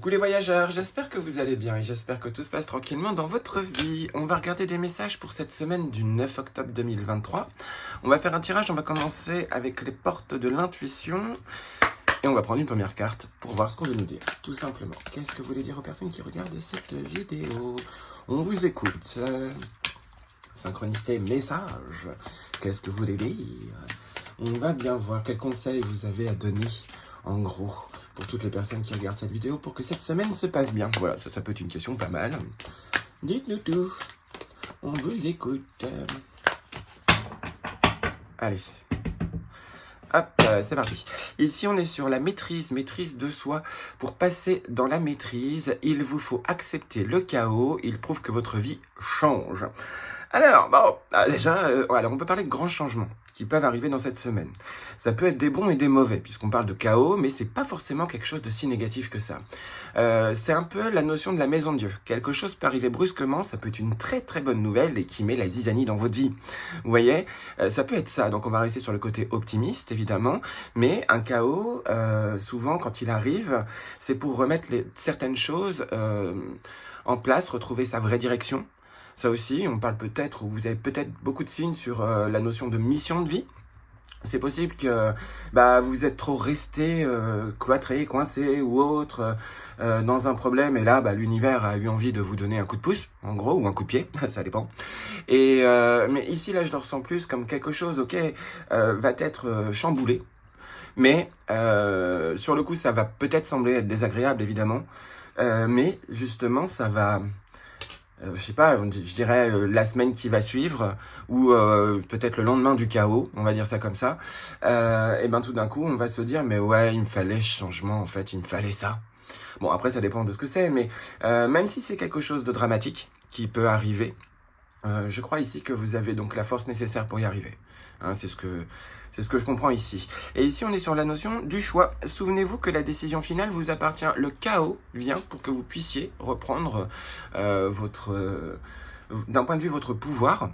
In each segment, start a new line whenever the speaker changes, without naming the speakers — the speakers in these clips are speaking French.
Coucou les voyageurs, j'espère que vous allez bien et j'espère que tout se passe tranquillement dans votre vie. On va regarder des messages pour cette semaine du 9 octobre 2023. On va faire un tirage, on va commencer avec les portes de l'intuition. Et on va prendre une première carte pour voir ce qu'on veut nous dire, tout simplement. Qu'est-ce que vous voulez dire aux personnes qui regardent cette vidéo? On vous écoute. Synchronicité, message. Qu'est-ce que vous voulez dire? On va bien voir quels conseils vous avez à donner, en gros, pour toutes les personnes qui regardent cette vidéo, pour que cette semaine se passe bien. Voilà, ça peut être une question pas mal. Dites-nous tout. On vous écoute. Allez. Hop, c'est parti. Ici, on est sur la maîtrise de soi. Pour passer dans la maîtrise, il vous faut accepter le chaos. Il prouve que votre vie change. Alors, bon, déjà, alors on peut parler de grands changements qui peuvent arriver dans cette semaine. Ça peut être des bons et des mauvais, puisqu'on parle de chaos, mais c'est pas forcément quelque chose de si négatif que ça. C'est un peu la notion de la maison de Dieu. Quelque chose peut arriver brusquement, ça peut être une très très bonne nouvelle et qui met la zizanie dans votre vie. Vous voyez, ça peut être ça. Donc on va rester sur le côté optimiste, évidemment, mais un chaos, souvent quand il arrive, c'est pour remettre certaines choses en place, retrouver sa vraie direction. Ça aussi, on parle peut-être, ou vous avez peut-être beaucoup de signes sur la notion de mission de vie. C'est possible que vous êtes trop resté cloîtré, coincé ou autre dans un problème. Et là, l'univers a eu envie de vous donner un coup de pouce, en gros, ou un coup de pied, ça dépend. Et mais ici, là, je le ressens plus comme quelque chose, va être chamboulé. Mais sur le coup, ça va peut-être sembler être désagréable, évidemment. Mais justement, ça va... je sais pas, je dirais la semaine qui va suivre, ou peut-être le lendemain du chaos, on va dire ça comme ça, et tout d'un coup, on va se dire, mais ouais, il me fallait changement, en fait, il me fallait ça. Bon, après, ça dépend de ce que c'est, mais même si c'est quelque chose de dramatique qui peut arriver, je crois ici que vous avez donc la force nécessaire pour y arriver. Hein, c'est ce que je comprends ici. Et ici, on est sur la notion du choix. Souvenez-vous que la décision finale vous appartient. Le chaos vient pour que vous puissiez reprendre d'un point de vue votre pouvoir,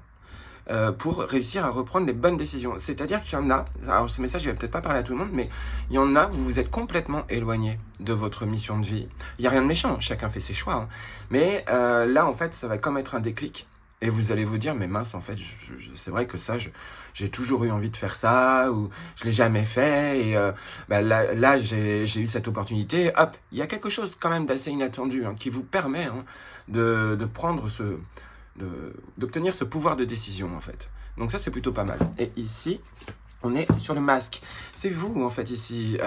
pour réussir à reprendre les bonnes décisions. C'est-à-dire qu'il y en a, alors ce message, il va peut-être pas parler à tout le monde, mais il y en a, vous vous êtes complètement éloigné de votre mission de vie. Il n'y a rien de méchant, chacun fait ses choix. Hein. Mais là, en fait, ça va comme être un déclic. Et vous allez vous dire, mais mince, en fait, c'est vrai que ça, j'ai toujours eu envie de faire ça, ou je l'ai jamais fait, et là j'ai eu cette opportunité. Hop, il y a quelque chose quand même d'assez inattendu qui vous permet de prendre d'obtenir ce pouvoir de décision, en fait. Donc ça, c'est plutôt pas mal. Et ici, on est sur le masque. C'est vous, en fait, ici.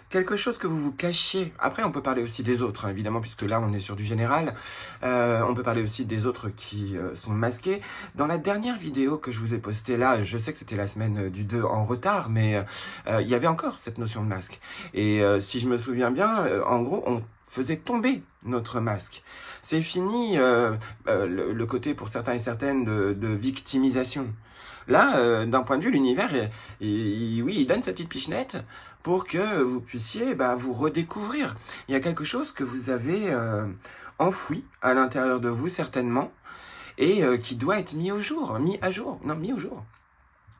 Quelque chose que vous vous cachez. Après, on peut parler aussi des autres, évidemment, puisque là, on est sur du général. On peut parler aussi des autres qui sont masqués. Dans la dernière vidéo que je vous ai postée là, je sais que c'était la semaine du 2 en retard, mais il y avait encore cette notion de masque. Et si je me souviens bien, en gros, on faisait tomber notre masque. C'est fini le côté, pour certains et certaines, de victimisation. Là, d'un point de vue, l'univers, il donne sa petite pichenette pour que vous puissiez vous redécouvrir. Il y a quelque chose que vous avez enfoui à l'intérieur de vous, certainement, et qui doit être mis au jour,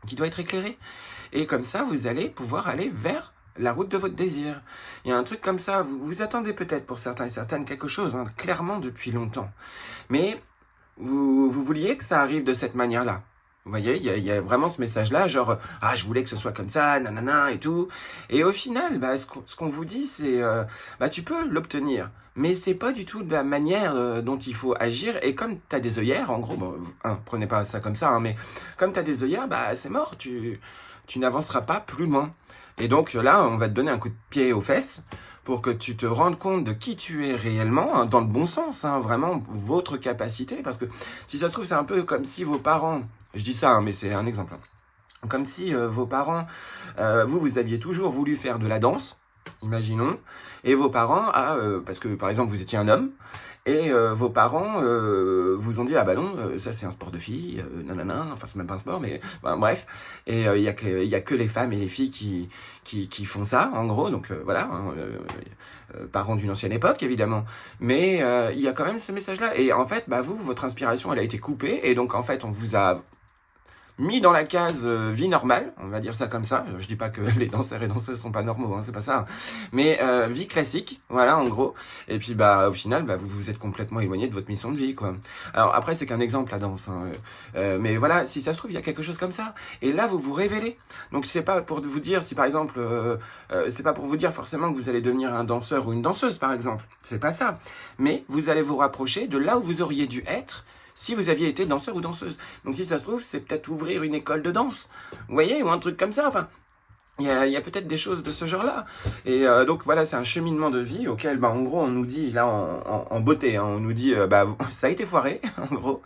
qui doit être éclairé. Et comme ça, vous allez pouvoir aller vers la route de votre désir. Il y a un truc comme ça, vous attendez peut-être pour certains et certaines quelque chose, clairement depuis longtemps. Mais vous vouliez que ça arrive de cette manière-là. Vous voyez, il y a vraiment ce message-là, genre, je voulais que ce soit comme ça, nanana, et tout. Et au final, ce qu'on vous dit, c'est, tu peux l'obtenir, mais c'est pas du tout de la manière dont il faut agir. Et comme tu as des œillères, en gros, prenez pas ça comme ça, mais comme tu as des œillères, c'est mort, tu n'avanceras pas plus loin. Et donc là, on va te donner un coup de pied aux fesses pour que tu te rendes compte de qui tu es réellement, dans le bon sens, vraiment votre capacité. Parce que si ça se trouve, c'est un peu comme si vos parents, je dis ça, mais c'est un exemple, comme si vos parents, vous aviez toujours voulu faire de la danse, imaginons, et vos parents, parce que par exemple vous étiez un homme, et vos parents vous ont dit, non, ça c'est un sport de filles, nanana, enfin c'est même pas un sport, mais bref, et il y a que les femmes et les filles qui font ça, en gros, donc voilà, parents d'une ancienne époque, évidemment, mais il y a quand même ce message-là, et en fait, votre inspiration, elle a été coupée, et donc en fait, on vous a mis dans la case vie normale, on va dire ça comme ça. Je dis pas que les danseurs et danseuses sont pas normaux, hein, c'est pas ça. Mais vie classique, voilà, en gros. Et puis, au final, vous vous êtes complètement éloigné de votre mission de vie, quoi. Alors après, c'est qu'un exemple, la danse. Hein. Mais voilà, si ça se trouve, il y a quelque chose comme ça. Et là, vous vous révélez. Donc, c'est pas pour vous dire, si par exemple, c'est pas pour vous dire forcément que vous allez devenir un danseur ou une danseuse, par exemple. C'est pas ça. Mais vous allez vous rapprocher de là où vous auriez dû être si vous aviez été danseur ou danseuse. Donc si ça se trouve, c'est peut-être ouvrir une école de danse, vous voyez, ou un truc comme ça, enfin, il y a peut-être des choses de ce genre-là. Et donc voilà, c'est un cheminement de vie auquel, en gros, on nous dit, là, en beauté, hein, on nous dit, ça a été foiré, en gros.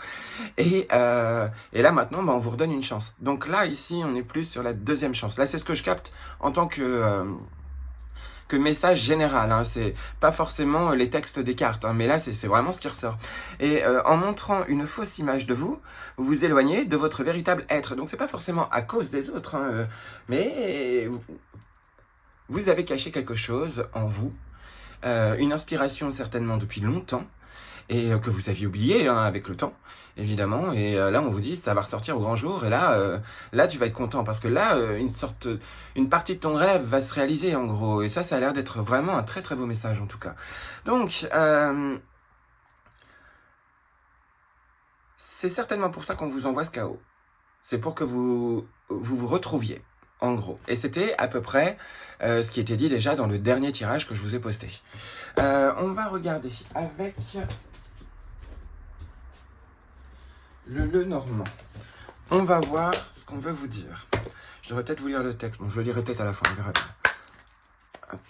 Et là, maintenant, on vous redonne une chance. Donc là, ici, on est plus sur la deuxième chance. Là, c'est ce que je capte en tant que message général, hein. C'est pas forcément les textes des cartes, hein, mais là c'est vraiment ce qui ressort. Et en montrant une fausse image de vous, vous vous éloignez de votre véritable être. Donc c'est pas forcément à cause des autres, hein, mais vous avez caché quelque chose en vous, une inspiration certainement depuis longtemps, et que vous aviez oublié hein, avec le temps, évidemment. Et là, on vous dit, ça va ressortir au grand jour. Et là, tu vas être content parce que là, une partie de ton rêve va se réaliser en gros. Et ça a l'air d'être vraiment un très très beau message en tout cas. Donc, c'est certainement pour ça qu'on vous envoie ce chaos. C'est pour que vous retrouviez. En gros. Et c'était à peu près ce qui était dit déjà dans le dernier tirage que je vous ai posté. On va regarder avec le normand. On va voir ce qu'on veut vous dire. Je devrais peut-être vous lire le texte. Bon, je le lirai peut-être à la fin, on verra bien. Hop.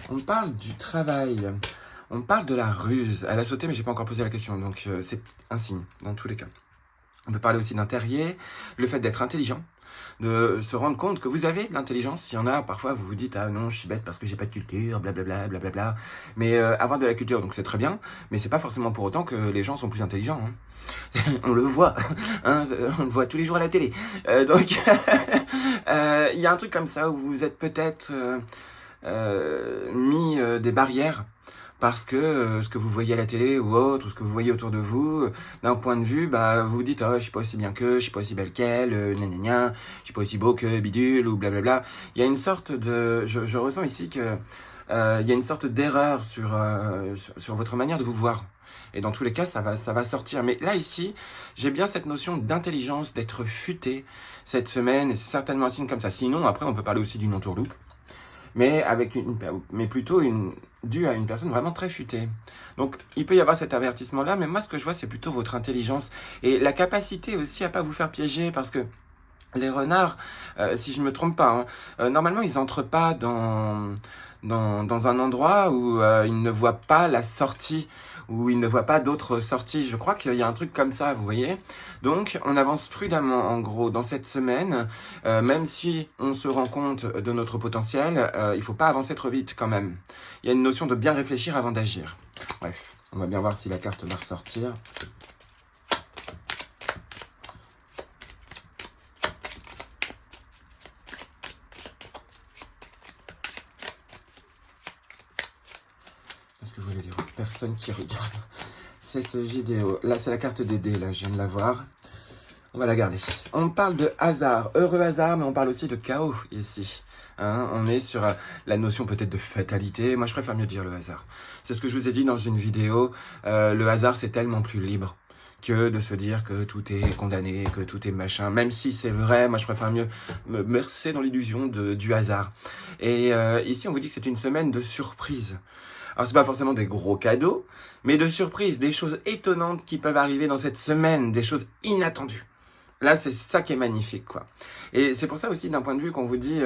On parle du travail. On parle de la ruse. Elle a sauté, mais j'ai pas encore posé la question. Donc, c'est un signe, dans tous les cas. On peut parler aussi d'un terrier, le fait d'être intelligent, de se rendre compte que vous avez de l'intelligence. Il y en a, parfois, vous vous dites « Ah non, je suis bête parce que j'ai pas de culture, blablabla, blablabla. » Mais avoir de la culture, donc c'est très bien, mais c'est pas forcément pour autant que les gens sont plus intelligents. Hein. On le voit, hein, on le voit tous les jours à la télé. Donc, il y a un truc comme ça où vous êtes peut-être mis des barrières parce que ce que vous voyez à la télé ou autre, ou ce que vous voyez autour de vous, d'un point de vue, vous dites je suis pas aussi bien qu'eux, je suis pas aussi belle qu'elle, je suis pas aussi beau que bidule, ou blablabla. Il y a une sorte de... Je ressens ici que il y a une sorte d'erreur sur votre manière de vous voir. Et dans tous les cas, ça va sortir. Mais là, ici, j'ai bien cette notion d'intelligence, d'être futé cette semaine, et c'est certainement un signe comme ça. Sinon, après, on peut parler aussi d'une entourloupe. Mais plutôt dû à une personne vraiment très futée. Donc, il peut y avoir cet avertissement-là, mais moi, ce que je vois, c'est plutôt votre intelligence et la capacité aussi à pas vous faire piéger, parce que les renards, si je ne me trompe pas, hein, normalement, ils n'entrent pas dans un endroit où ils ne voient pas la sortie, où ils ne voient pas d'autres sorties. Je crois qu'il y a un truc comme ça, vous voyez. Donc, on avance prudemment, en gros, dans cette semaine. Même si on se rend compte de notre potentiel, il ne faut pas avancer trop vite quand même. Il y a une notion de bien réfléchir avant d'agir. Bref, on va bien voir si la carte va ressortir. Qu'est-ce que vous voulez dire aux personnes qui regardent cette vidéo? Là, c'est la carte des dés, là, je viens de la voir. On va la garder. On parle de hasard, heureux hasard, mais on parle aussi de chaos ici. Hein, on est sur la notion peut-être de fatalité. Moi, je préfère mieux dire le hasard. C'est ce que je vous ai dit dans une vidéo. Le hasard, c'est tellement plus libre que de se dire que tout est condamné, que tout est machin. Même si c'est vrai, moi, je préfère mieux me bercer dans l'illusion du hasard. Et ici, on vous dit que c'est une semaine de surprise. Alors, c'est pas forcément des gros cadeaux, mais de surprises, des choses étonnantes qui peuvent arriver dans cette semaine, des choses inattendues. Là, c'est ça qui est magnifique, quoi. Et c'est pour ça aussi, d'un point de vue, qu'on vous dit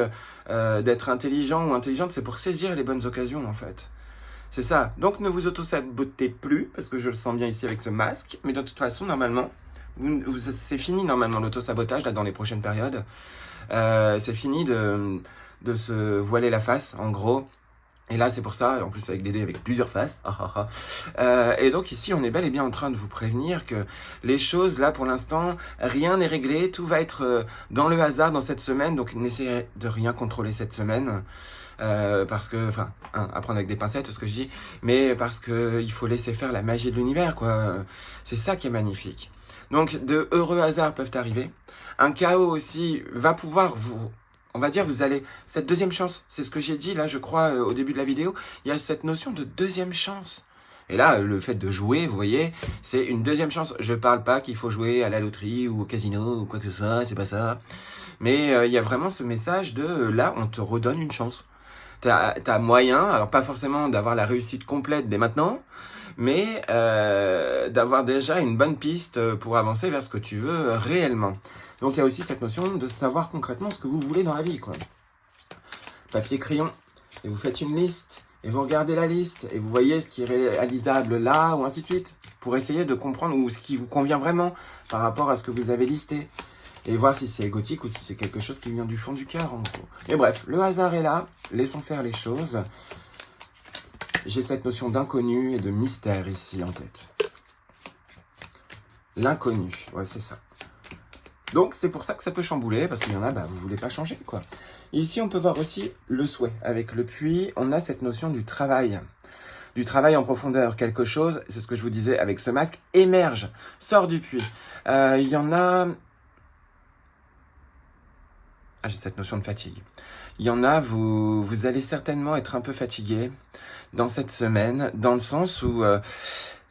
d'être intelligent ou intelligente, c'est pour saisir les bonnes occasions, en fait. C'est ça. Donc, ne vous auto-sabotez plus, parce que je le sens bien ici avec ce masque. Mais de toute façon, normalement, c'est fini, normalement, l'auto-sabotage, là, dans les prochaines périodes. C'est fini de se voiler la face, en gros. Et là, c'est pour ça, en plus avec des dés avec plusieurs faces. Et donc ici, on est bel et bien en train de vous prévenir que les choses, là, pour l'instant, rien n'est réglé. Tout va être dans le hasard dans cette semaine. Donc n'essayez de rien contrôler cette semaine. Parce que, enfin, à prendre avec des pincettes, ce que je dis, mais parce que il faut laisser faire la magie de l'univers, quoi. C'est ça qui est magnifique. Donc, de heureux hasards peuvent arriver. Un chaos aussi va pouvoir vous... On va dire, vous allez... Cette deuxième chance, c'est ce que j'ai dit, là, je crois, au début de la vidéo, il y a cette notion de deuxième chance. Et là, le fait de jouer, vous voyez, c'est une deuxième chance. Je parle pas qu'il faut jouer à la loterie ou au casino ou quoi que ce soit, c'est pas ça. Mais il y a vraiment ce message de, là, on te redonne une chance. T'as moyen, alors pas forcément d'avoir la réussite complète dès maintenant, mais d'avoir déjà une bonne piste pour avancer vers ce que tu veux réellement. Donc il y a aussi cette notion de savoir concrètement ce que vous voulez dans la vie, quoi. Papier, crayon, et vous faites une liste, et vous regardez la liste, et vous voyez ce qui est réalisable là, ou ainsi de suite, pour essayer de comprendre ou ce qui vous convient vraiment par rapport à ce que vous avez listé. Et voir si c'est égotique ou si c'est quelque chose qui vient du fond du cœur, en gros. Mais bref, le hasard est là, laissons faire les choses. J'ai cette notion d'inconnu et de mystère ici en tête. L'inconnu, ouais, c'est ça. Donc, c'est pour ça que ça peut chambouler, parce qu'il y en a, vous voulez pas changer, quoi. Et ici, on peut voir aussi le souhait. Avec le puits, on a cette notion du travail. Du travail en profondeur. Quelque chose, c'est ce que je vous disais avec ce masque, émerge, sort du puits. Il y en a... Ah, j'ai cette notion de fatigue. Il y en a, vous allez certainement être un peu fatigué dans cette semaine, dans le sens où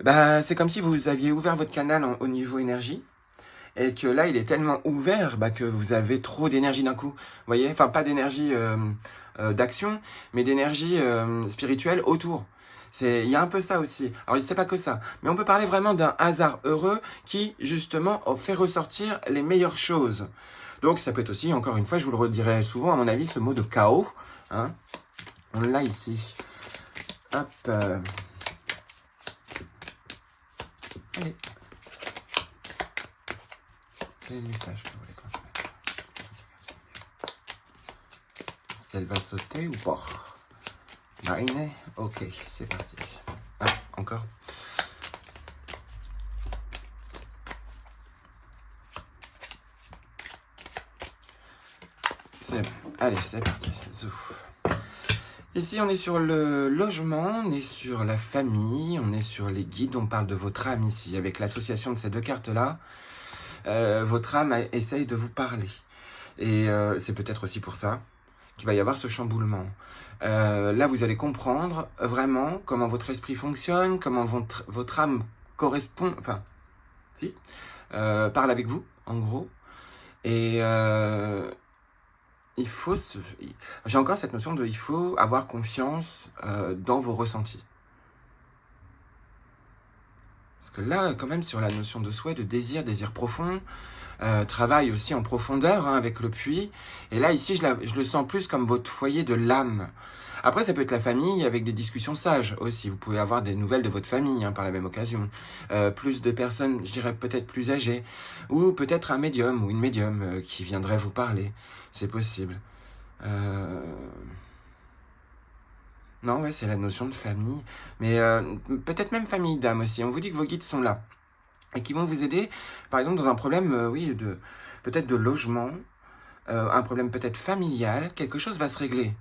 c'est comme si vous aviez ouvert votre canal au niveau énergie, et que là, il est tellement ouvert que vous avez trop d'énergie d'un coup. Vous voyez, enfin, pas d'énergie d'action, mais d'énergie spirituelle autour. Il y a un peu ça aussi. Alors, c'est pas que ça, mais on peut parler vraiment d'un hasard heureux qui, justement, fait ressortir les meilleures choses. Donc, ça peut être aussi, encore une fois, je vous le redirai souvent, à mon avis, ce mot de chaos. Hein, on l'a ici. Hop. Allez. Quel est le message que vous voulez transmettre? Est-ce qu'elle va sauter ou pas? Mariner? Ok, c'est parti. Ah, encore. Allez, c'est parti. Zouf. Ici, on est sur le logement, on est sur la famille, on est sur les guides, on parle de votre âme ici. Avec l'association de ces deux cartes-là, votre âme essaye de vous parler. Et c'est peut-être aussi pour ça qu'il va y avoir ce chamboulement. Là, vous allez comprendre vraiment comment votre esprit fonctionne, comment votre âme correspond, enfin, si, parle avec vous, en gros. Et j'ai encore cette notion de il faut avoir confiance dans vos ressentis. Parce que là, quand même, sur la notion de souhait, de désir profond, travail aussi en profondeur avec le puits. Et là, ici, je le sens plus comme votre foyer de l'âme. Après, ça peut être la famille avec des discussions sages aussi. Vous pouvez avoir des nouvelles de votre famille par la même occasion. Plus de personnes, je dirais peut-être plus âgées. Ou peut-être un médium ou une médium qui viendrait vous parler. C'est possible. Non, ouais, c'est la notion de famille. Mais peut-être même famille d'âme aussi. On vous dit que vos guides sont là. Et qui vont vous aider, par exemple, dans un problème, oui, peut-être de logement, un problème peut-être familial, quelque chose va se régler.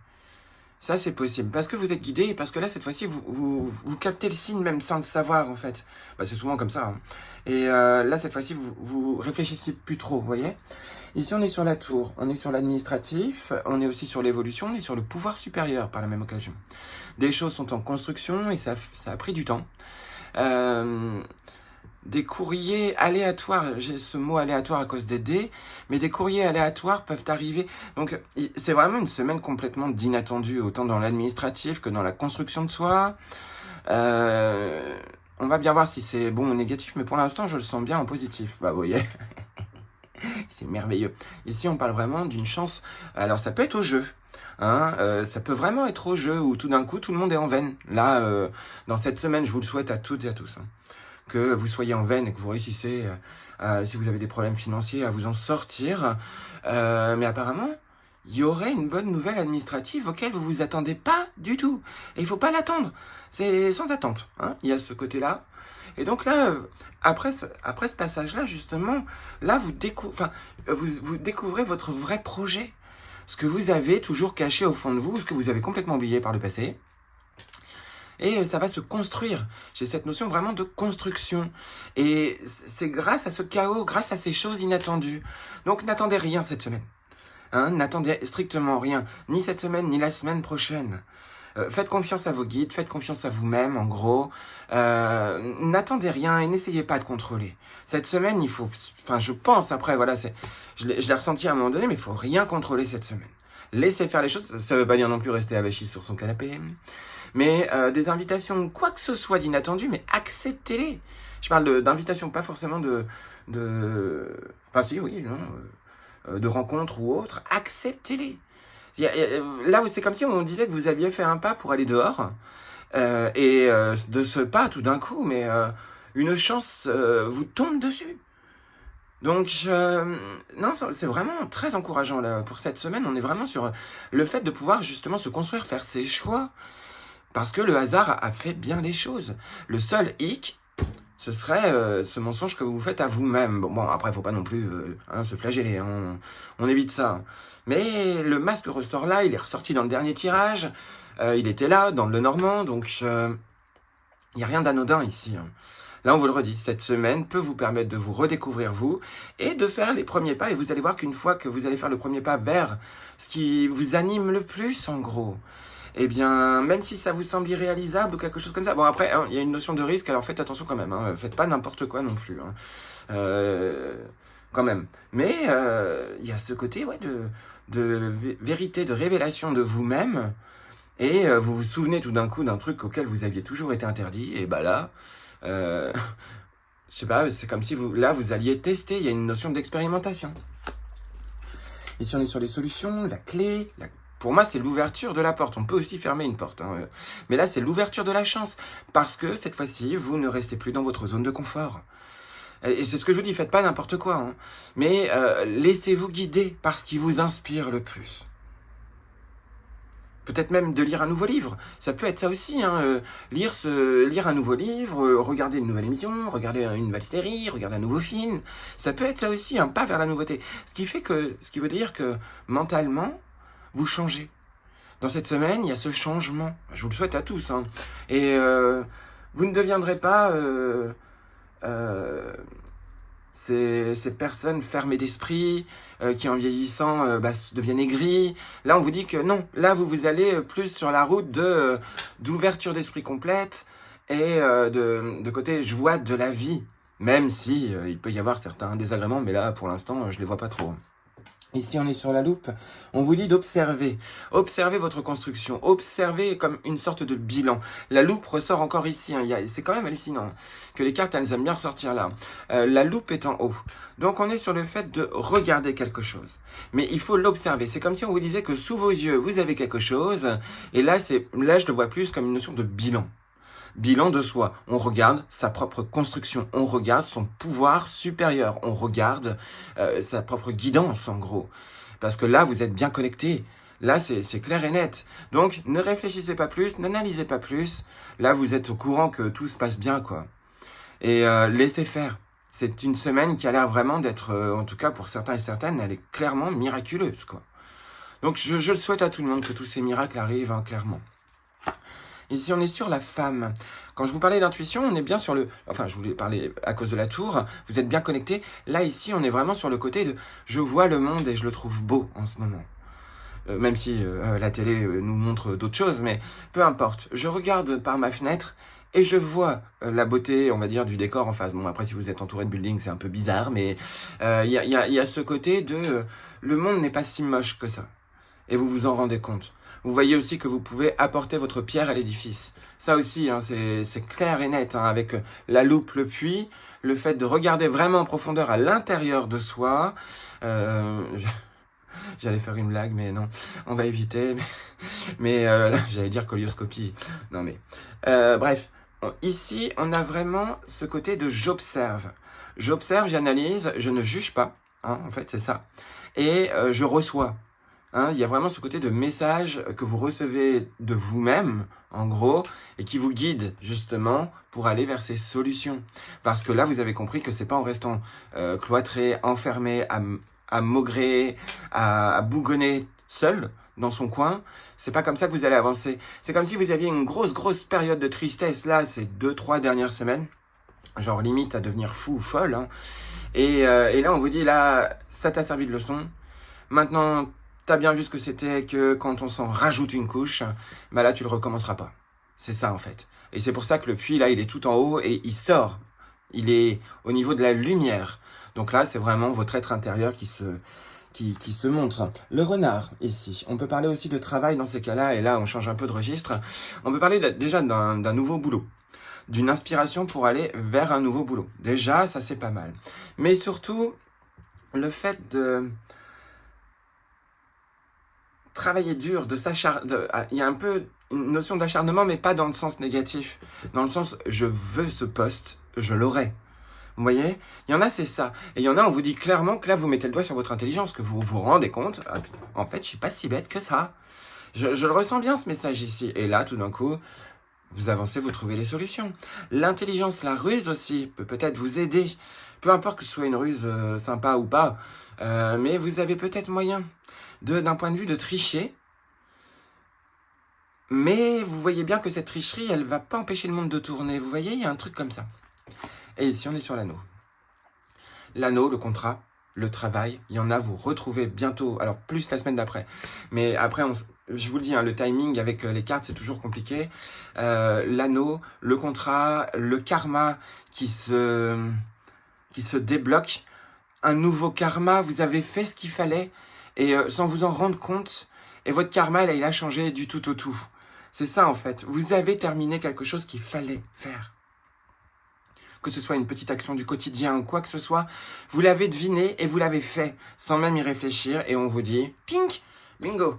Ça, c'est possible. Parce que vous êtes guidé, et parce que là, cette fois-ci, vous captez le signe même sans le savoir, en fait. C'est souvent comme ça. Hein. Et là, cette fois-ci, vous réfléchissez plus trop, vous voyez. Ici, on est sur la tour, on est sur l'administratif, on est aussi sur l'évolution, on est sur le pouvoir supérieur par la même occasion. Des choses sont en construction et ça a pris du temps. Des courriers aléatoires, j'ai ce mot aléatoire à cause des dés, mais des courriers aléatoires peuvent arriver. Donc, c'est vraiment une semaine complètement d'inattendu, autant dans l'administratif que dans la construction de soi. On va bien voir si c'est bon ou négatif, mais pour l'instant, je le sens bien en positif. Vous voyez, c'est merveilleux. Ici, on parle vraiment d'une chance. Alors, ça peut être au jeu. Hein, ça peut vraiment être au jeu où tout d'un coup, tout le monde est en veine. Là, dans cette semaine, je vous le souhaite à toutes et à tous. Hein. Que vous soyez en veine et que vous réussissez, si vous avez des problèmes financiers, à vous en sortir. Mais apparemment, il y aurait une bonne nouvelle administrative auquel vous vous attendez pas du tout. Et il faut pas l'attendre. C'est sans attente. Hein. Il y a ce côté-là. Et donc là, après ce passage-là, justement, là, vous découvrez votre vrai projet. Ce que vous avez toujours caché au fond de vous, ce que vous avez complètement oublié par le passé. Et ça va se construire. J'ai cette notion vraiment de construction. Et c'est grâce à ce chaos, grâce à ces choses inattendues. Donc n'attendez rien cette semaine. Hein, n'attendez strictement rien, ni cette semaine, ni la semaine prochaine. Faites confiance à vos guides, faites confiance à vous-même, en gros. N'attendez rien et n'essayez pas de contrôler. Cette semaine, il faut... Enfin, je pense, après, voilà, je l'ai ressenti à un moment donné, mais il faut rien contrôler cette semaine. Laissez faire les choses, ça veut pas dire non plus rester avachi sur son canapé. Mais des invitations, quoi que ce soit d'inattendu, mais acceptez-les. Je parle d'invitations, pas forcément Enfin si, oui, non... de rencontres ou autres, acceptez-les. Là où c'est comme si on disait que vous aviez fait un pas pour aller dehors, et de ce pas, tout d'un coup, mais une chance vous tombe dessus. Donc, non, c'est vraiment très encourageant là. Pour cette semaine, on est vraiment sur le fait de pouvoir justement se construire, faire ses choix, parce que le hasard a fait bien les choses. Le seul hic, ce serait ce mensonge que vous faites à vous-même. Bon, après, il faut pas non plus se flageller, hein, on évite ça. Mais le masque ressort là, il est ressorti dans le dernier tirage, il était là, dans le Normand, donc il n'y a rien d'anodin ici. Hein. Là, on vous le redit, cette semaine peut vous permettre de vous redécouvrir vous et de faire les premiers pas. Et vous allez voir qu'une fois que vous allez faire le premier pas vers ce qui vous anime le plus, en gros, eh bien, même si ça vous semble irréalisable ou quelque chose comme ça, bon après, il y a une notion de risque, alors faites attention quand même, hein, faites pas n'importe quoi non plus, hein, quand même. Mais il y a ce côté de vérité, de révélation de vous-même, et vous vous souvenez tout d'un coup d'un truc auquel vous aviez toujours été interdit, et bah là, je sais pas, c'est comme si vous alliez tester, il y a une notion d'expérimentation. Ici on est sur les solutions, la clé, pour moi, c'est l'ouverture de la porte. On peut aussi fermer une porte. Hein. Mais là, c'est l'ouverture de la chance. Parce que, cette fois-ci, vous ne restez plus dans votre zone de confort. Et c'est ce que je vous dis, faites pas n'importe quoi. Hein. Mais laissez-vous guider par ce qui vous inspire le plus. Peut-être même de lire un nouveau livre. Ça peut être ça aussi. Hein. Lire un nouveau livre, regarder une nouvelle émission, regarder une nouvelle série, regarder un nouveau film. Ça peut être ça aussi, un pas vers la nouveauté. Ce qui veut dire que, mentalement, vous changez. Dans cette semaine, il y a ce changement. Je vous le souhaite à tous. Hein. Et vous ne deviendrez pas ces personnes fermées d'esprit qui, en vieillissant, deviennent aigries. Là, on vous dit que non. Là, vous allez plus sur la route d'ouverture d'esprit complète et de côté joie de la vie. Même si il peut y avoir certains désagréments, mais là, pour l'instant, je ne les vois pas trop. Ici, on est sur la loupe. On vous dit d'observer. Observez votre construction. Observez comme une sorte de bilan. La loupe ressort encore ici. Hein. C'est quand même hallucinant que les cartes, elles aiment bien ressortir là. La loupe est en haut. Donc, on est sur le fait de regarder quelque chose. Mais il faut l'observer. C'est comme si on vous disait que sous vos yeux, vous avez quelque chose. Et là, je le vois plus comme une notion de bilan. Bilan de soi. On regarde sa propre construction. On regarde son pouvoir supérieur. On regarde sa propre guidance, en gros. Parce que là, vous êtes bien connecté. Là, c'est clair et net. Donc, ne réfléchissez pas plus, n'analysez pas plus. Là, vous êtes au courant que tout se passe bien, quoi. Et laissez faire. C'est une semaine qui a l'air vraiment d'être, en tout cas pour certains et certaines, elle est clairement miraculeuse, quoi. Donc, je le souhaite à tout le monde que tous ces miracles arrivent, hein, clairement. Ici, on est sur la femme. Quand je vous parlais d'intuition, on est bien sur Enfin, je voulais parler à cause de la tour. Vous êtes bien connecté. Là, ici, on est vraiment sur le côté de... Je vois le monde et je le trouve beau en ce moment. Même si la télé nous montre d'autres choses, mais peu importe. Je regarde par ma fenêtre et je vois la beauté, on va dire, du décor en face. Bon, après, si vous êtes entouré de buildings, c'est un peu bizarre, mais il y a ce côté de... le monde n'est pas si moche que ça. Et vous vous en rendez compte. Vous voyez aussi que vous pouvez apporter votre pierre à l'édifice. Ça aussi, hein, c'est clair et net, hein, avec la loupe, le puits, le fait de regarder vraiment en profondeur à l'intérieur de soi. J'allais faire une blague, mais non, on va éviter. Mais là, j'allais dire colioscopie. Non mais, bref, ici, on a vraiment ce côté de j'observe. J'observe, j'analyse, je ne juge pas. Hein, en fait, c'est ça. Et je reçois. Hein, il y a vraiment ce côté de message que vous recevez de vous-même, en gros, et qui vous guide justement pour aller vers ces solutions. Parce que là, vous avez compris que c'est pas en restant cloîtré, enfermé, à maugréer, à bougonner seul dans son coin, c'est pas comme ça que vous allez avancer. C'est comme si vous aviez une grosse période de tristesse là, ces 2-3 dernières semaines, genre limite à devenir fou ou folle. Hein. Et là, on vous dit, là, ça t'a servi de leçon. Maintenant, t'as bien vu ce que c'était que quand on s'en rajoute une couche, bah là, tu le recommenceras pas. C'est ça, en fait. Et c'est pour ça que le puits, là, il est tout en haut et il sort. Il est au niveau de la lumière. Donc là, c'est vraiment votre être intérieur qui se montre. Le renard, ici. On peut parler aussi de travail dans ces cas-là, et là, on change un peu de registre. On peut parler déjà d'un nouveau boulot. D'une inspiration pour aller vers un nouveau boulot. Déjà, ça, c'est pas mal. Mais surtout, le fait de travailler dur, il y a un peu une notion d'acharnement, mais pas dans le sens négatif. Dans le sens, je veux ce poste, je l'aurai. Vous voyez? Il y en a, c'est ça. Et il y en a, on vous dit clairement que là, vous mettez le doigt sur votre intelligence, que vous vous rendez compte, en fait, je suis pas si bête que ça. Je le ressens bien, ce message ici. Et là, tout d'un coup, vous avancez, vous trouvez les solutions. L'intelligence, la ruse aussi, peut peut-être vous aider. Peu importe que ce soit une ruse sympa ou pas, mais vous avez peut-être moyen d'un point de vue de tricher. Mais vous voyez bien que cette tricherie, elle va pas empêcher le monde de tourner. Vous voyez, il y a un truc comme ça. Et ici, on est sur l'anneau. L'anneau, le contrat, le travail, il y en a, vous retrouvez bientôt, alors plus la semaine d'après. Mais après, je vous le dis, hein, le timing avec les cartes, c'est toujours compliqué. L'anneau, le contrat, le karma qui se débloque. Un nouveau karma, vous avez fait ce qu'il fallait et sans vous en rendre compte. Et votre karma, là, il a changé du tout au tout. C'est ça, en fait. Vous avez terminé quelque chose qu'il fallait faire. Que ce soit une petite action du quotidien ou quoi que ce soit, vous l'avez deviné et vous l'avez fait sans même y réfléchir. Et on vous dit, pink, bingo,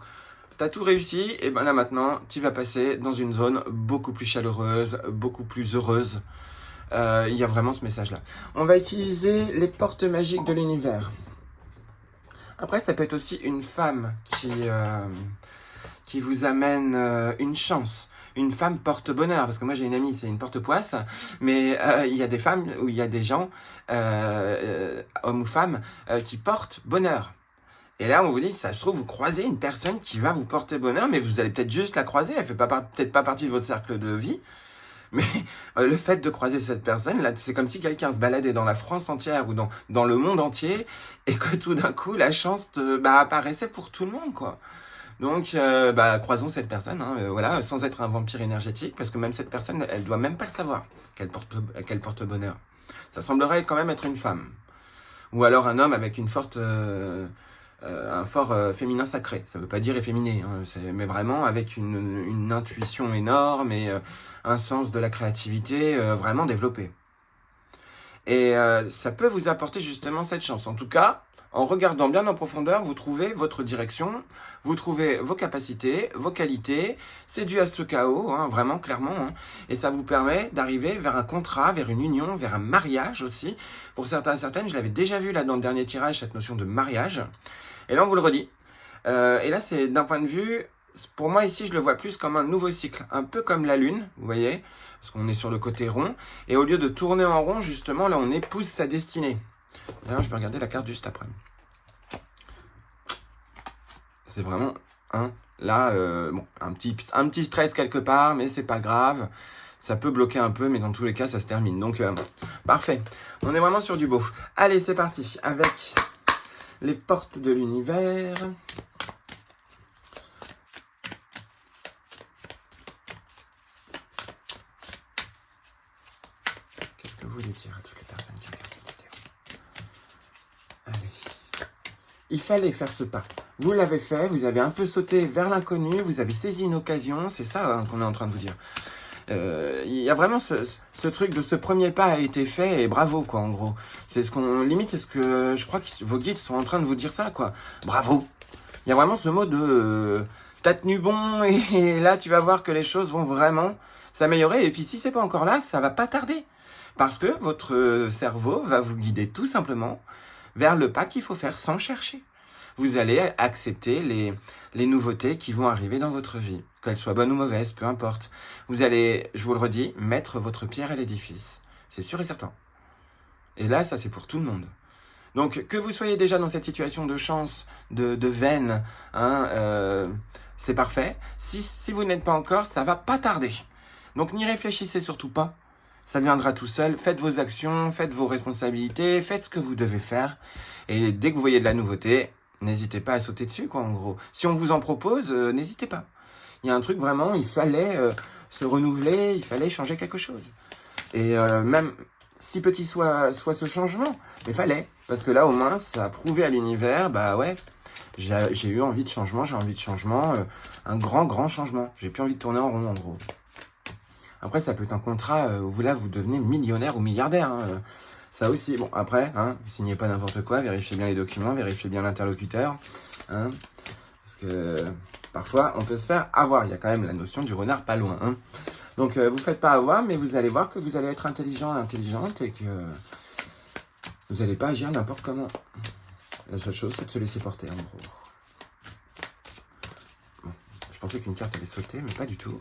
t'as tout réussi. Et ben là maintenant, tu vas passer dans une zone beaucoup plus chaleureuse, beaucoup plus heureuse. Il y a vraiment ce message-là. On va utiliser les portes magiques de l'univers. Après, ça peut être aussi une femme qui vous amène une chance. Une femme porte-bonheur, parce que moi j'ai une amie, c'est une porte-poisse, mais il y a des femmes, ou il y a des gens, hommes ou femmes, qui portent bonheur. Et là, on vous dit, ça se trouve, vous croisez une personne qui va vous porter bonheur, mais vous allez peut-être juste la croiser, elle ne fait peut-être pas partie de votre cercle de vie, mais le fait de croiser cette personne, là, c'est comme si quelqu'un se baladait dans la France entière ou dans le monde entier, et que tout d'un coup, la chance apparaissait pour tout le monde, quoi. Donc, croisons cette personne, hein, voilà, sans être un vampire énergétique, parce que même cette personne, elle doit même pas le savoir qu'elle porte bonheur. Ça semblerait quand même être une femme, ou alors un homme avec un fort féminin sacré. Ça veut pas dire efféminé, hein, mais vraiment avec une intuition énorme et un sens de la créativité vraiment développé. Et ça peut vous apporter justement cette chance. En tout cas, en regardant bien en profondeur, vous trouvez votre direction, vous trouvez vos capacités, vos qualités. C'est dû à ce chaos, hein, vraiment, clairement. Hein, et ça vous permet d'arriver vers un contrat, vers une union, vers un mariage aussi. Pour certains et certaines, je l'avais déjà vu là dans le dernier tirage, cette notion de mariage. Et là, on vous le redit. Et là, c'est d'un point de vue, pour moi ici, je le vois plus comme un nouveau cycle. Un peu comme la Lune, vous voyez, parce qu'on est sur le côté rond. Et au lieu de tourner en rond, justement, là, on épouse sa destinée. D'ailleurs, je vais regarder la carte juste après. C'est vraiment un petit stress quelque part, mais c'est pas grave. Ça peut bloquer un peu, mais dans tous les cas, ça se termine. Donc, parfait. On est vraiment sur du beau. Allez, c'est parti avec les portes de l'univers. Qu'est-ce que vous voulez dire à toutes les personnes qui regardent cette vidéo? Allez. Il fallait faire ce pas. Vous l'avez fait, vous avez un peu sauté vers l'inconnu, vous avez saisi une occasion, c'est ça qu'on est en train de vous dire. Il y a vraiment ce truc de ce premier pas a été fait et bravo quoi en gros. C'est ce que je crois que vos guides sont en train de vous dire ça quoi. Bravo. Il y a vraiment ce mot de t'as tenu bon et là tu vas voir que les choses vont vraiment s'améliorer et puis si c'est pas encore là, ça va pas tarder parce que votre cerveau va vous guider tout simplement vers le pas qu'il faut faire sans chercher. vous allez accepter les nouveautés qui vont arriver dans votre vie, qu'elles soient bonnes ou mauvaises, peu importe. Vous allez, je vous le redis, mettre votre pierre à l'édifice. C'est sûr et certain. Et là, ça c'est pour tout le monde. Donc, que vous soyez déjà dans cette situation de chance, de veine, hein, c'est parfait. Si vous n'êtes pas encore, ça va pas tarder. Donc, n'y réfléchissez surtout pas. Ça viendra tout seul. Faites vos actions, faites vos responsabilités, faites ce que vous devez faire. Et dès que vous voyez de la nouveauté, n'hésitez pas à sauter dessus, quoi, en gros. Si on vous en propose, n'hésitez pas. Il y a un truc vraiment, il fallait se renouveler, il fallait changer quelque chose. Et même si petit soit ce changement, il fallait. Parce que là, au moins, ça a prouvé à l'univers, bah ouais, j'ai eu envie de changement, j'ai envie de changement, un grand changement. J'ai plus envie de tourner en rond, en gros. Après, ça peut être un contrat où là, vous devenez millionnaire ou milliardaire. Hein. Ça aussi, bon, après, hein, signez pas n'importe quoi, vérifiez bien les documents, vérifiez bien l'interlocuteur. Hein, parce que parfois, on peut se faire avoir. Il y a quand même la notion du renard pas loin. Hein. Donc, vous faites pas avoir, mais vous allez voir que vous allez être intelligent et intelligente et que vous n'allez pas agir n'importe comment. La seule chose, c'est de se laisser porter, en gros. Bon, je pensais qu'une carte allait sauter, mais pas du tout.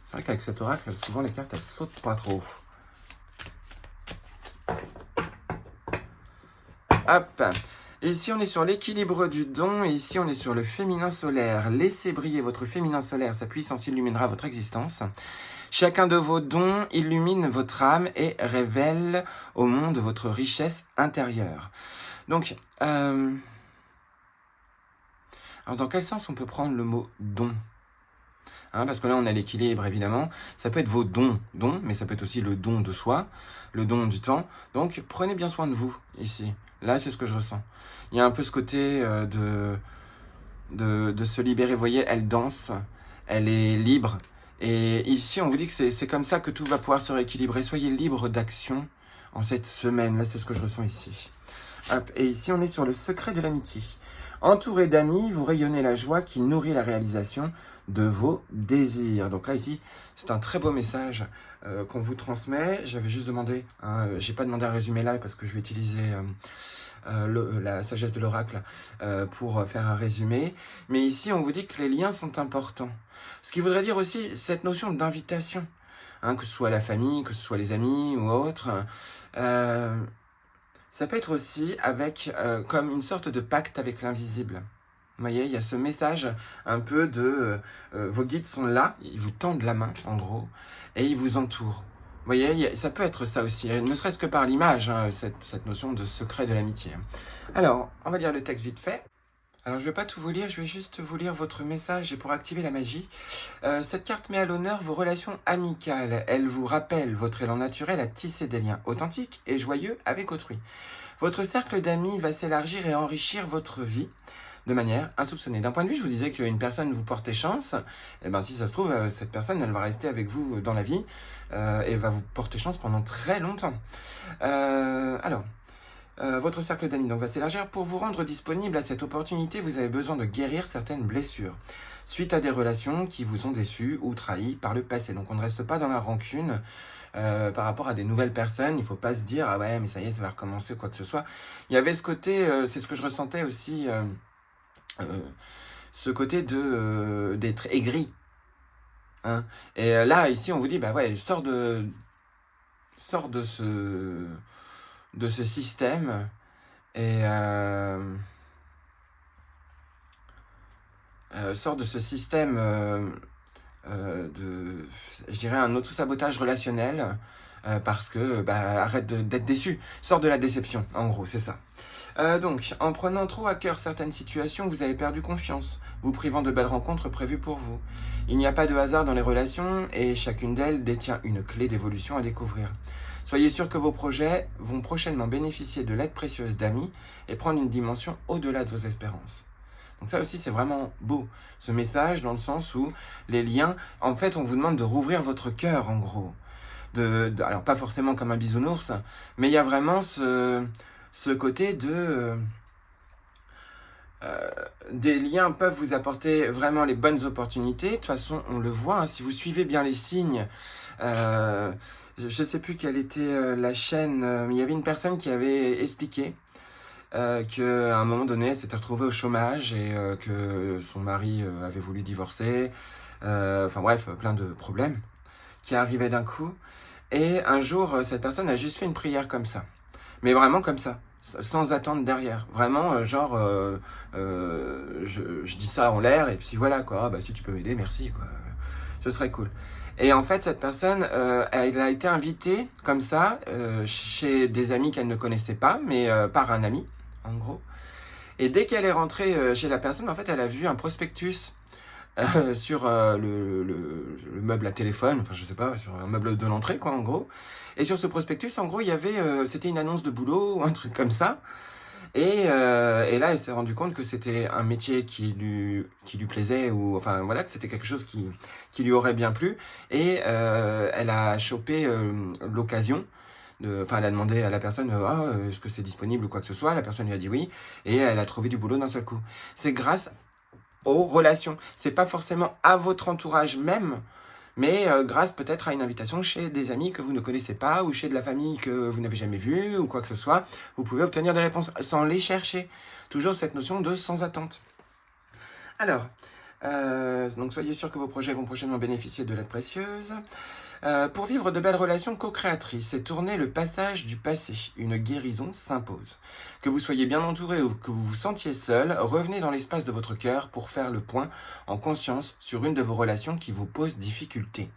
C'est vrai qu'avec cet oracle, souvent les cartes, elles sautent pas trop. Hop. Ici, on est sur l'équilibre du don, et ici, on est sur le féminin solaire. Laissez briller votre féminin solaire, sa puissance illuminera votre existence. Chacun de vos dons illumine votre âme et révèle au monde votre richesse intérieure. Donc, alors dans quel sens on peut prendre le mot don ? Hein, parce que là, on a l'équilibre, évidemment. Ça peut être vos dons, mais ça peut être aussi le don de soi, le don du temps. Donc, prenez bien soin de vous, ici. Là, c'est ce que je ressens. Il y a un peu ce côté de se libérer. Vous voyez, elle danse, elle est libre. Et ici, on vous dit que c'est comme ça que tout va pouvoir se rééquilibrer. Soyez libre d'action en cette semaine. Là, c'est ce que je ressens ici. Hop. Et ici, on est sur le secret de l'amitié. Entouré d'amis, vous rayonnez la joie qui nourrit la réalisation de vos désirs. Donc là, ici, c'est un très beau message qu'on vous transmet. J'avais juste demandé, hein, j'ai pas demandé un résumé là parce que je vais utiliser la sagesse de l'oracle pour faire un résumé. Mais ici, on vous dit que les liens sont importants. Ce qui voudrait dire aussi cette notion d'invitation, hein, que ce soit la famille, que ce soit les amis ou autres. Ça peut être aussi avec comme une sorte de pacte avec l'invisible. Vous voyez, il y a ce message un peu de vos guides sont là, ils vous tendent la main en gros, et ils vous entourent. Vous voyez, ça peut être ça aussi, ne serait-ce que par l'image, hein, cette notion de secret de l'amitié. Alors, on va lire le texte vite fait. Alors, je ne vais pas tout vous lire, je vais juste vous lire votre message et pour activer la magie. Cette carte met à l'honneur vos relations amicales. Elle vous rappelle votre élan naturel à tisser des liens authentiques et joyeux avec autrui. Votre cercle d'amis va s'élargir et enrichir votre vie de manière insoupçonnée. D'un point de vue, je vous disais qu'une personne vous portait chance. Et ben, si ça se trouve, cette personne, elle va rester avec vous dans la vie et va vous porter chance pendant très longtemps. Votre cercle d'amis donc va s'élargir. Pour vous rendre disponible à cette opportunité, vous avez besoin de guérir certaines blessures suite à des relations qui vous ont déçus ou trahis par le passé. Donc on ne reste pas dans la rancune par rapport à des nouvelles personnes. Il ne faut pas se dire « Ah ouais, mais ça y est, ça va recommencer, quoi que ce soit ». Il y avait ce côté, c'est ce que je ressentais aussi, ce côté d'être aigri. Hein. Et là, ici, on vous dit « Bah ouais, sors de ce système et sort de ce système je dirais un auto-sabotage relationnel parce que arrête d'être déçu, sors de la déception, en gros, c'est ça. Donc, en prenant trop à cœur certaines situations, vous avez perdu confiance, vous privant de belles rencontres prévues pour vous. Il n'y a pas de hasard dans les relations et chacune d'elles détient une clé d'évolution à découvrir. Soyez sûr que vos projets vont prochainement bénéficier de l'aide précieuse d'amis et prendre une dimension au-delà de vos espérances. Donc ça aussi, c'est vraiment beau, ce message, dans le sens où les liens, en fait, on vous demande de rouvrir votre cœur, en gros. Alors, pas forcément comme un bisounours, mais il y a vraiment ce côté des liens peuvent vous apporter vraiment les bonnes opportunités. De toute façon, on le voit, hein, si vous suivez bien les signes. Je ne sais plus quelle était la chaîne, mais il y avait une personne qui avait expliqué qu'à un moment donné, elle s'était retrouvée au chômage et que son mari avait voulu divorcer. Enfin bref, plein de problèmes qui arrivaient d'un coup. Et un jour, cette personne a juste fait une prière comme ça. Mais vraiment comme ça, sans attendre derrière. Vraiment, je dis ça en l'air et puis voilà quoi. Ah, bah si tu peux m'aider, merci quoi. Ce serait cool. Et en fait, cette personne, elle a été invitée comme ça chez des amis qu'elle ne connaissait pas, mais par un ami, en gros. Et dès qu'elle est rentrée chez la personne, en fait, elle a vu un prospectus sur le meuble à téléphone, enfin je sais pas, sur un meuble de l'entrée quoi en gros. Et sur ce prospectus, en gros, il y avait, c'était une annonce de boulot ou un truc comme ça. Et là, elle s'est rendue compte que c'était un métier qui lui plaisait, ou enfin voilà, que c'était quelque chose qui lui aurait bien plu. Et elle a chopé l'occasion. Enfin, elle a demandé à la personne est-ce que c'est disponible ou quoi que ce soit. La personne lui a dit oui. Et elle a trouvé du boulot d'un seul coup. C'est grâce aux relations. C'est pas forcément à votre entourage même, mais grâce peut-être à une invitation chez des amis que vous ne connaissez pas, ou chez de la famille que vous n'avez jamais vue, ou quoi que ce soit, vous pouvez obtenir des réponses sans les chercher. Toujours cette notion de sans attente. Alors, donc soyez sûr que vos projets vont prochainement bénéficier de l'aide précieuse. Pour vivre de belles relations co-créatrices et tourner le passage du passé, une guérison s'impose. Que vous soyez bien entouré ou que vous vous sentiez seul, revenez dans l'espace de votre cœur pour faire le point en conscience sur une de vos relations qui vous pose difficulté.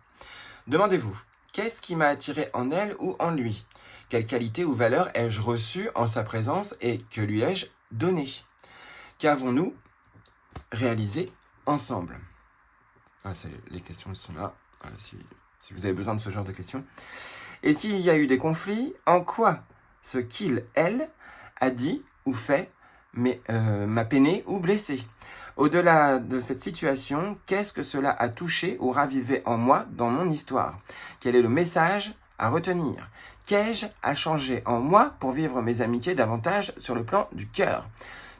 Demandez-vous, qu'est-ce qui m'a attiré en elle ou en lui? Quelle qualité ou valeur ai-je reçue en sa présence et que lui ai-je donné? Qu'avons-nous réalisé ensemble? Les questions sont là. Voilà, si vous avez besoin de ce genre de questions. Et s'il y a eu des conflits, en quoi ce qu'il, elle, a dit ou fait m'a peiné ou blessé? Au-delà de cette situation, qu'est-ce que cela a touché ou ravivé en moi dans mon histoire? Quel est le message à retenir? Qu'ai-je à changer en moi pour vivre mes amitiés davantage sur le plan du cœur?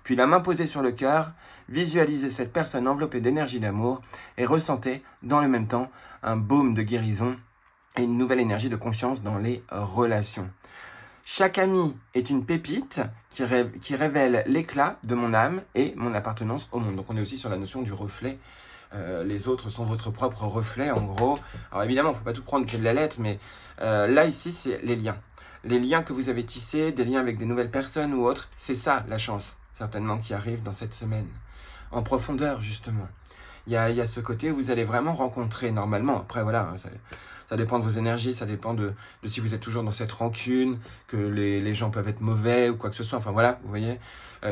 Puis la main posée sur le cœur, visualisez cette personne enveloppée d'énergie d'amour et ressentez dans le même temps un baume de guérison et une nouvelle énergie de confiance dans les relations. Chaque ami est une pépite qui révèle l'éclat de mon âme et mon appartenance au monde. Donc on est aussi sur la notion du reflet. Les autres sont votre propre reflet en gros. Alors évidemment, il ne faut pas tout prendre que de la lettre, mais là ici c'est les liens. Les liens que vous avez tissés, des liens avec des nouvelles personnes ou autres, c'est ça la chance certainement qui arrive dans cette semaine. En profondeur justement. Il y a ce côté où vous allez vraiment rencontrer normalement. Après voilà, ça dépend de vos énergies, ça dépend de si vous êtes toujours dans cette rancune, que les gens peuvent être mauvais ou quoi que ce soit. Enfin voilà, vous voyez.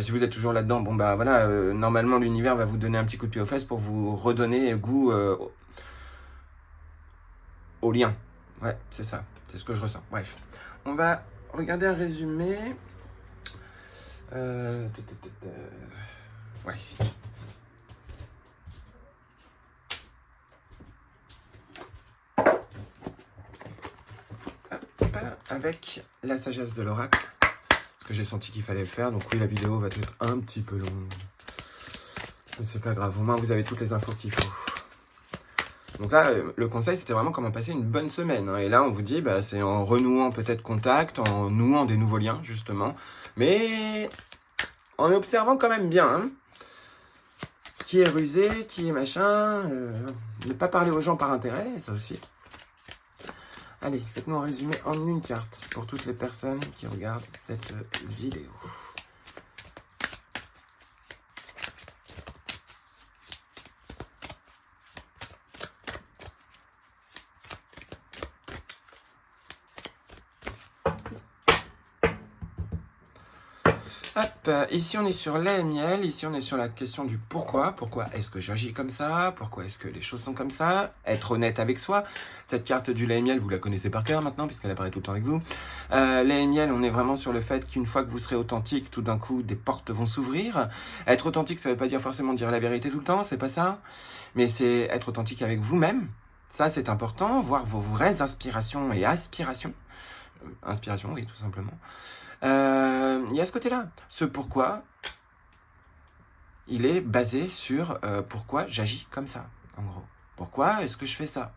Si vous êtes toujours là-dedans, bon bah voilà, normalement l'univers va vous donner un petit coup de pied aux fesses pour vous redonner goût au lien. Ouais, c'est ça. C'est ce que je ressens. Bref. On va regarder un résumé. Ouais. Avec la sagesse de l'oracle, parce que j'ai senti qu'il fallait le faire. Donc oui, la vidéo va être un petit peu longue, mais c'est pas grave, au moins vous avez toutes les infos qu'il faut. Donc là, le conseil, c'était vraiment comment passer une bonne semaine. Et là, on vous dit, c'est en renouant peut-être contact, en nouant des nouveaux liens, justement. Mais en observant quand même bien, hein. Qui est rusé, qui est machin. Ne pas parler aux gens par intérêt, ça aussi. Allez, faites-moi un résumé en une carte pour toutes les personnes qui regardent cette vidéo. Hop, ici on est sur lait et miel, ici on est sur la question du pourquoi. Pourquoi est-ce que j'agis comme ça? Pourquoi est-ce que les choses sont comme ça? Être honnête avec soi. Cette carte du lait et miel, vous la connaissez par cœur maintenant, puisqu'elle apparaît tout le temps avec vous. Lait et miel, on est vraiment sur le fait qu'une fois que vous serez authentique, tout d'un coup, des portes vont s'ouvrir. Être authentique, ça veut pas dire forcément dire la vérité tout le temps, c'est pas ça. Mais c'est être authentique avec vous-même. Ça, c'est important, voir vos vraies inspirations et aspirations. Inspiration, oui, tout simplement. Il y a ce côté-là. Ce pourquoi, il est basé sur pourquoi j'agis comme ça, en gros. Pourquoi est-ce que je fais ça?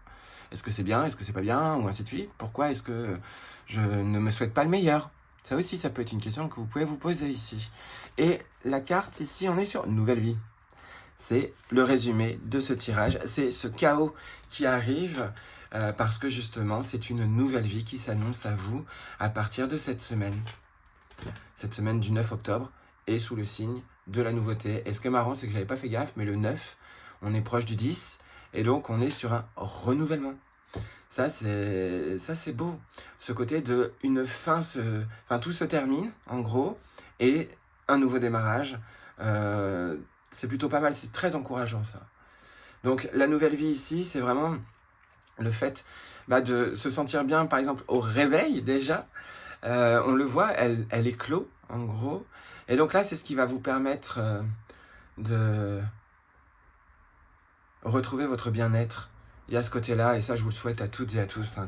Est-ce que c'est bien? Est-ce que c'est pas bien? Ou ainsi de suite. Pourquoi est-ce que je ne me souhaite pas le meilleur? Ça aussi, ça peut être une question que vous pouvez vous poser ici. Et la carte, ici, on est sur nouvelle vie. C'est le résumé de ce tirage. C'est ce chaos qui arrive parce que justement, c'est une nouvelle vie qui s'annonce à vous à partir de cette semaine. Cette semaine du 9 octobre est sous le signe de la nouveauté. Et ce qui est marrant, c'est que je n'avais pas fait gaffe, mais le 9, on est proche du 10, et donc on est sur un renouvellement. Ça, c'est beau. Ce côté de une fin, tout se termine, en gros, et un nouveau démarrage. C'est plutôt pas mal, c'est très encourageant, ça. Donc, la nouvelle vie ici, c'est vraiment le fait de se sentir bien, par exemple, au réveil, déjà. On le voit, elle est clos, en gros. Et donc là, c'est ce qui va vous permettre de retrouver votre bien-être. Il y a ce côté-là, et ça, je vous le souhaite à toutes et à tous, hein,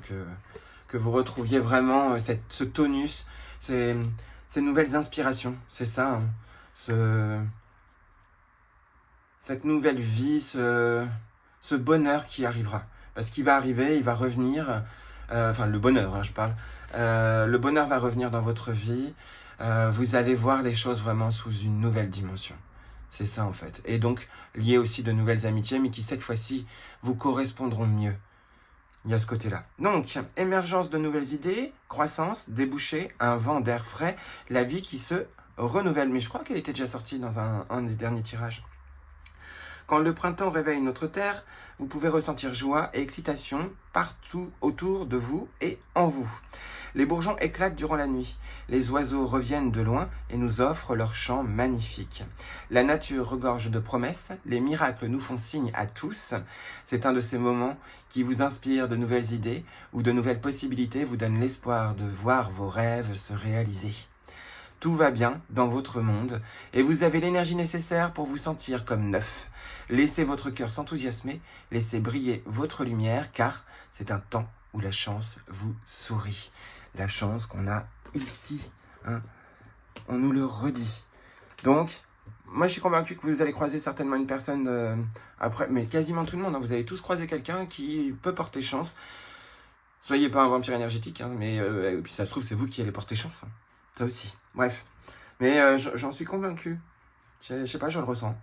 que vous retrouviez vraiment ce tonus, ces nouvelles inspirations. C'est ça, hein, cette nouvelle vie, ce bonheur qui arrivera. Parce qu'il va arriver, il va revenir, le bonheur, hein, je parle. Le bonheur va revenir dans votre vie. Vous allez voir les choses vraiment sous une nouvelle dimension. C'est ça, en fait. Et donc, lié aussi de nouvelles amitiés, mais qui, cette fois-ci, vous correspondront mieux. Il y a ce côté-là. Donc, émergence de nouvelles idées, croissance, débouché, un vent d'air frais, la vie qui se renouvelle. Mais je crois qu'elle était déjà sortie dans un des derniers tirages. Quand le printemps réveille notre terre, vous pouvez ressentir joie et excitation partout autour de vous et en vous. Les bourgeons éclatent durant la nuit. Les oiseaux reviennent de loin et nous offrent leurs chants magnifiques. La nature regorge de promesses. Les miracles nous font signe à tous. C'est un de ces moments qui vous inspire de nouvelles idées ou de nouvelles possibilités, vous donne l'espoir de voir vos rêves se réaliser. Tout va bien dans votre monde et vous avez l'énergie nécessaire pour vous sentir comme neuf. Laissez votre cœur s'enthousiasmer, laissez briller votre lumière car c'est un temps où la chance vous sourit. La chance qu'on a ici, hein. On nous le redit. Donc, moi je suis convaincu que vous allez croiser certainement une personne après, mais quasiment tout le monde, hein. Vous allez tous croiser quelqu'un qui peut porter chance. Soyez pas un vampire énergétique, hein, mais puis ça se trouve c'est vous qui allez porter chance. Hein. Ça aussi. Bref. Mais j'en suis convaincu. Je sais pas, je le ressens.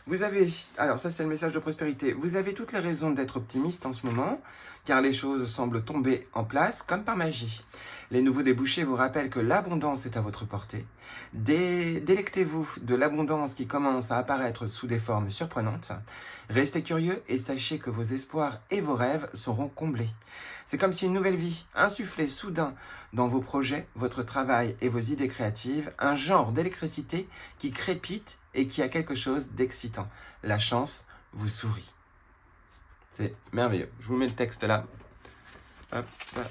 Vous avez, alors ça c'est le message de prospérité, vous avez toutes les raisons d'être optimiste en ce moment, car les choses semblent tomber en place comme par magie. Les nouveaux débouchés vous rappellent que l'abondance est à votre portée. Délectez-vous de l'abondance qui commence à apparaître sous des formes surprenantes. Restez curieux et sachez que vos espoirs et vos rêves seront comblés. C'est comme si une nouvelle vie insufflait soudain dans vos projets, votre travail et vos idées créatives, un genre d'électricité qui crépite et qui a quelque chose d'excitant. La chance vous sourit. C'est merveilleux. Je vous mets le texte là. Hop, hop.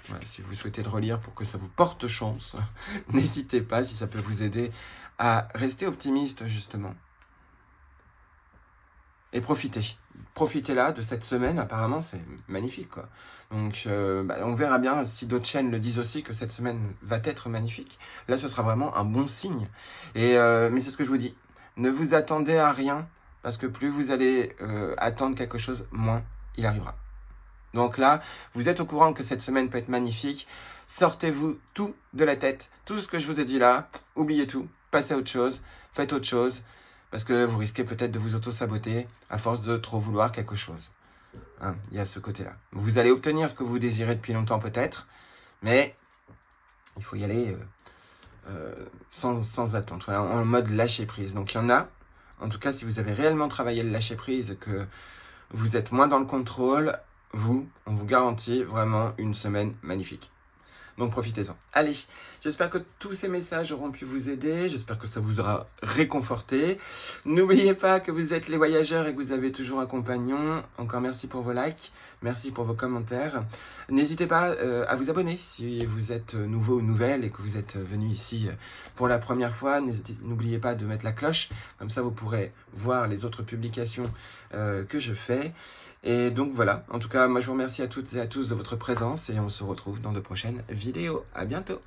Voilà, si vous souhaitez le relire pour que ça vous porte chance, n'hésitez pas si ça peut vous aider à rester optimiste justement. Et profitez. Profitez là de cette semaine, apparemment c'est magnifique, quoi. Donc on verra bien si d'autres chaînes le disent aussi que cette semaine va être magnifique. Là ce sera vraiment un bon signe. Et mais c'est ce que je vous dis, ne vous attendez à rien, parce que plus vous allez attendre quelque chose, moins il arrivera. Donc là, vous êtes au courant que cette semaine peut être magnifique. Sortez-vous tout de la tête. Tout ce que je vous ai dit là, oubliez tout. Passez à autre chose. Faites autre chose. Parce que vous risquez peut-être de vous auto-saboter à force de trop vouloir quelque chose. Hein, il y a ce côté-là. Vous allez obtenir ce que vous désirez depuis longtemps peut-être. Mais il faut y aller sans attente. Voilà, en mode lâcher prise. Donc il y en a. En tout cas, si vous avez réellement travaillé le lâcher prise, que vous êtes moins dans le contrôle, on vous garantit vraiment une semaine magnifique. Donc profitez-en. Allez, j'espère que tous ces messages auront pu vous aider. J'espère que ça vous aura réconforté. N'oubliez pas que vous êtes les voyageurs et que vous avez toujours un compagnon. Encore merci pour vos likes. Merci pour vos commentaires. N'hésitez pas à vous abonner si vous êtes nouveau ou nouvelle et que vous êtes venu ici pour la première fois. N'oubliez pas de mettre la cloche. Comme ça, vous pourrez voir les autres publications que je fais. Et donc voilà, en tout cas, moi je vous remercie à toutes et à tous de votre présence et on se retrouve dans de prochaines vidéos. À bientôt!